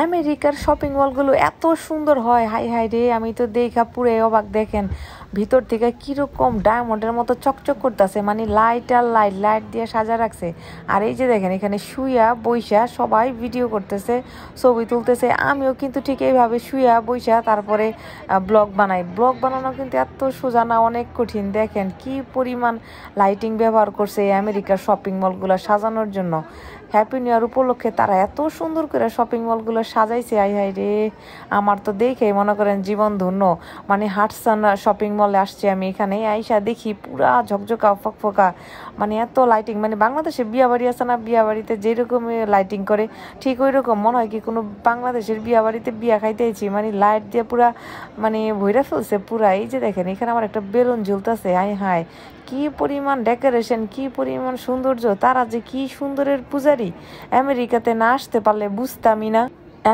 আমেরিকার শপিং মলগুলো এত সুন্দর হয়, হাই হাই রে, আমি তো দেখা পুরো অবাক। দেখেন ভিতর থেকে কিরকম ডায়মন্ডের মতো চকচক করতেছে, মানে লাইট আর লাইট লাইট দিয়ে সাজা রাখছে। আর এই যে দেখেন এখানে শুইয়া বইসা সবাই ভিডিও করতেছে, ছবি তুলতেছে। আমিও কিন্তু ঠিক এইভাবে শুইয়া বইসা তারপরে ব্লগ বানাই। ব্লগ বানানো কিন্তু এত সোজা না, অনেক কঠিন। দেখেন কি পরিমাণ লাইটিং ব্যবহার করছে এই আমেরিকার শপিং মলগুলো সাজানোর জন্য। হ্যাপি নিউ ইয়ার উপলক্ষে তারা এত সুন্দর করে শপিং মলগুলো সাজাইছে, আই হাই রে, আমার তো দেখেই মনে করেন জীবন ধন্য। মানে হাটসন শপিং মলে আসছি আমি, এখানে আইসা দেখি পুরা ঝকঝকা ফকফকা, মানে এত লাইটিং। মানে বাংলাদেশে বিয়া বাড়ি আছে না, বিয়া বাড়িতে যেরকম লাইটিং করে ঠিক ওই রকম মনে হয় কি কোনো বাংলাদেশের বিয়া বাড়িতে বিয়া খাইতেছি। মানে লাইট দিয়ে পুরা মানে ভইরা ফেলছে পুরা। এই যে দেখেন এখানে আমার একটা বেলুন ঝুলতেছে, আই হাই কি পরিমাণ ডেকোরেশন, কি পরিমাণ সৌন্দর্য। তারা যে কি সুন্দরের পূজারি, আমেরিকাতে না আসতে পারলে বুঝতামই না।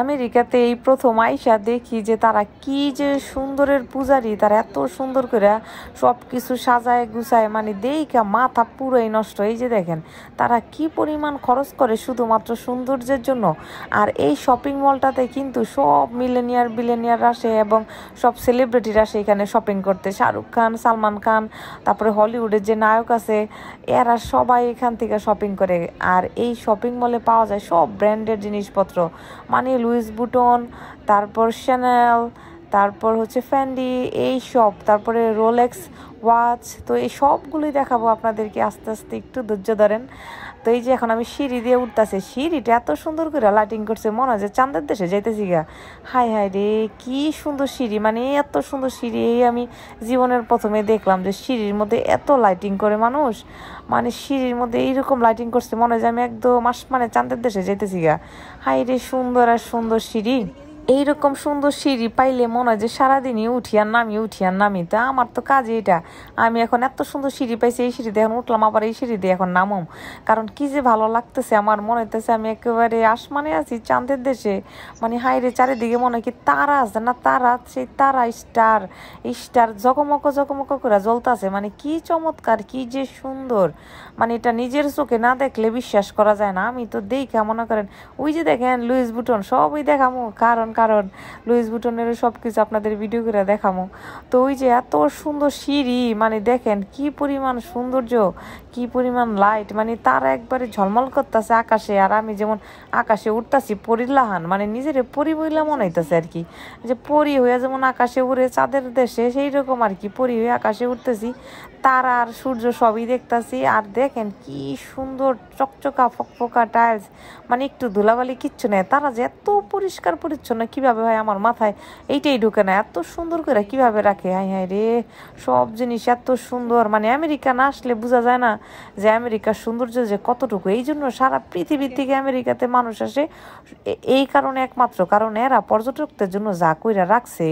আমেরিকাতে এই প্রথম আইসা দেখি যে তারা কি যে সুন্দরের পূজারি, তারা এত সুন্দর করে সব কিছু সাজায় গুছায়, মানে দেইকা মাথা পুরোই নষ্ট। এই যে দেখেন তারা কি পরিমাণ খরচ করে শুধুমাত্র সৌন্দর্যের জন্য। আর এই শপিং মলটাতে কিন্তু সব মিলেনিয়ার বিলেনিয়ার আসে এবং সব সেলিব্রিটিরা আসে এখানে শপিং করতে। শাহরুখ খান, সালমান খান, তারপরে হলিউডের যে নায়ক আছে, এরা সবাই এখান থেকে শপিং করে। আর এই শপিং মলে পাওয়া যায় সব ব্র্যান্ডের জিনিসপত্র, মানে লুইস বুটন, তারপর শ্যানেল, তারপর হচ্ছে ফ্যান্ডি, এই সব, তারপরে রোলেক্স ওয়াচ। তো এই সবগুলোই দেখাবো আপনাদেরকে, আস্তে আস্তে একটু ধৈর্য ধরেন। তো এই যে এখন আমি সিঁড়ি দিয়ে উঠতেছি, সিঁড়িটা এত সুন্দর করে লাইটিং করছে, মনে হয় যে চাঁদের দেশে যাইতেছি গা। হাই হাই রে কি সুন্দর সিঁড়ি, মানে এত সুন্দর সিঁড়ি এই আমি জীবনের প্রথমে দেখলাম যে সিঁড়ির মধ্যে এত লাইটিং করে মানুষ। মানে সিঁড়ির মধ্যে এইরকম লাইটিং করছে, মনে হয় যে আমি একদম মানে চাঁদের দেশে যাইতেছি গা। হাই রে সুন্দর আর সুন্দর সিঁড়ি। এইরকম সুন্দর সিঁড়ি পাইলে মনে হয় যে সারাদিনই উঠি আর নামি, উঠি আর নামি। তা আমার তো কাজে এটা। আমি এখন এত সুন্দর সিঁড়ি পাইছি, এই সিঁড়িতে এখন উঠলাম, আবার এই সিঁড়িতে এখন নামুম। কারণ কি যে ভালো লাগতেছে, আমার মনে হইতেছে আমি একেবারে আসমানে আছি, চাঁদের দেশে। মানে হাইরে চারিদিকে মনে হয় কি তারা আছে না, তারা, সেই তারা স্টার স্টার জগমগ জগমগ করে জ্বলতেছে। মানে কি চমৎকার, কি যে সুন্দর, মানে এটা নিজের চোখে না দেখলে বিশ্বাস করা যায় না। আমি তো দেখা মনে করেন ওই যে দেখেন লুইস বুটন সবই দেখামো, কারণ কারণ লুইস বুটনেরও সব কিছু আপনাদের ভিডিও করে দেখামো। তো ওই যে এত সুন্দর সিঁড়ি, মানে দেখেন কি পরিমাণ সৌন্দর্য, কি পরিমাণ লাইট, মানে তারা একবারে ঝলমল করতেছে আকাশে। আর আমি যেমন আকাশে উঠতেছি পরীর লাহান, মানে নিজের পরি বইলা মনে হইতেছে আর কি, যে পরি হইয়া যেমন আকাশে উড়ে চাঁদের দেশে, সেই রকম আর কি পরি হয়ে আকাশে উঠতেছি। তারা আর সূর্য সবই দেখতেছি। আর দেখেন কি সুন্দর চকচকা ফকফকা টাইলস, মানে একটু ধুলাবালি কিচ্ছু নেই। তারা যে এত পরিষ্কার পরিচ্ছন্ন কিভাবে হয় আমার মাথায় এইটাই ঢুকে না, এত সুন্দর করে কিভাবে রাখে। হাই হাই রে সব জিনিস এত সুন্দর, মানে আমেরিকা না আসলে বোঝা যায় না যে আমেরিকার সৌন্দর্য যে কতটুকু। এই জন্য সারা পৃথিবীর থেকে আমেরিকাতে মানুষ আসে, এই কারণে, একমাত্র কারণ এরা পর্যটকদের জন্য যা কইরা রাখছে।